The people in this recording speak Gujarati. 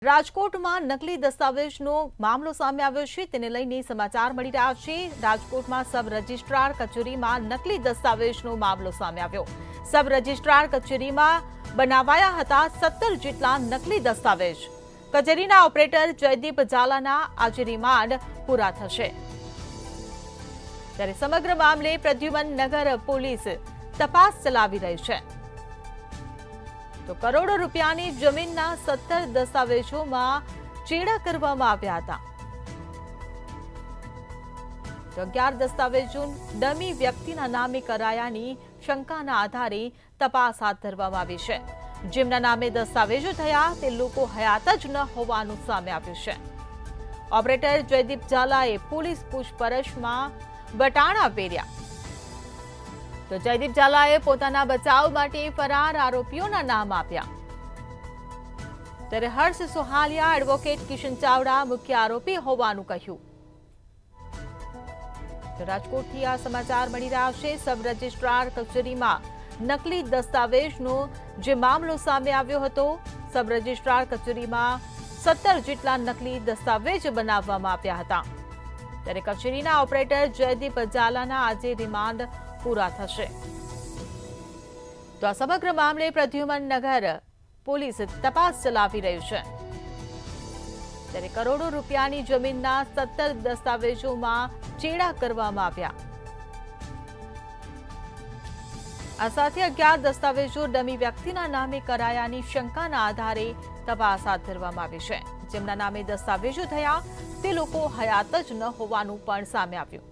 રાજકોટમાં નકલી દસ્તાવેજનો મામલો સામે આવ્યો છે, તેને લઈને સમાચાર મળી રહ્યા છે। રાજકોટમાં સબ રજિસ્ટ્રાર કચેરીમાં નકલી દસ્તાવેજનો મામલો સામે આવ્યો। સબ રજિસ્ટ્રાર કચેરીમાં બનાવાયા હતા 17 જેટલા નકલી દસ્તાવેજ। કચેરીના ઓપરેટર જયદીપ ઝાલાના આજે રિમાન્ડ પૂરા થશે। ત્યારે સમગ્ર મામલે પ્રદ્યુમન નગર પોલીસ તપાસ ચલાવી રહી છે। તો કરોડો રૂપિયાની જમીનના 17 દસ્તાવેજોમાં ચેડા કરવામાં આવ્યા હતા। તો 11 દસ્તાવેજો ડમી વ્યક્તિના નામે કરાયાની શંકાના આધારે તપાસ હાથ ધરવામાં આવી છે। જેમના નામે દસ્તાવેજો થયા તે લોકો હયાત જ ન હોવાનું સામે આવ્યું છે। ઓપરેટર જયદીપ ઝાલાએ પોલીસ પૂછપરછમાં વટાણા પેર્યા। તો જયદીપ ઝાલાએ પોતાના બચાવ માટે ફરાર આરોપીઓના નામ આપ્યા। ત્યારે હર્ષ સોહાલિયા એડવોકેટ કિશન ચાવડા મુખ્ય આરોપી હોવાનું કહ્યું। તો રાજકોટથી આ સમાચાર મળી રહ્યા છે। સબ રજિસ્ટ્રાર કચેરીમાં નકલી દસ્તાવેજનો જે મામલો સામે આવ્યો હતો। સબ રજિસ્ટ્રાર કચેરીમાં 17 જેટલા નકલી દસ્તાવેજ બનાવવામાં આવ્યા હતા। ત્યારે કચેરીના ઓપરેટર જયદીપ ઝાલાના આજે રિમાન્ડ પૂરા થશે। તો આ સમગ્ર મામલે પ્રદ્યુમન નગર પોલીસ તપાસ ચલાવી રહ્યું છે। ત્યારે કરોડો રૂપિયાની જમીનના 17 દસ્તાવેજોમાં ચેડા કરવામાં આવ્યા। આ સાથે 11 દસ્તાવેજો ડમી વ્યક્તિના નામે કરાયાની શંકાના આધારે તપાસ હાથ ધરવામાં આવી છે। જેમના નામે દસ્તાવેજો થયા તે લોકો હયાત જ ન હોવાનું પણ સામે આવ્યું।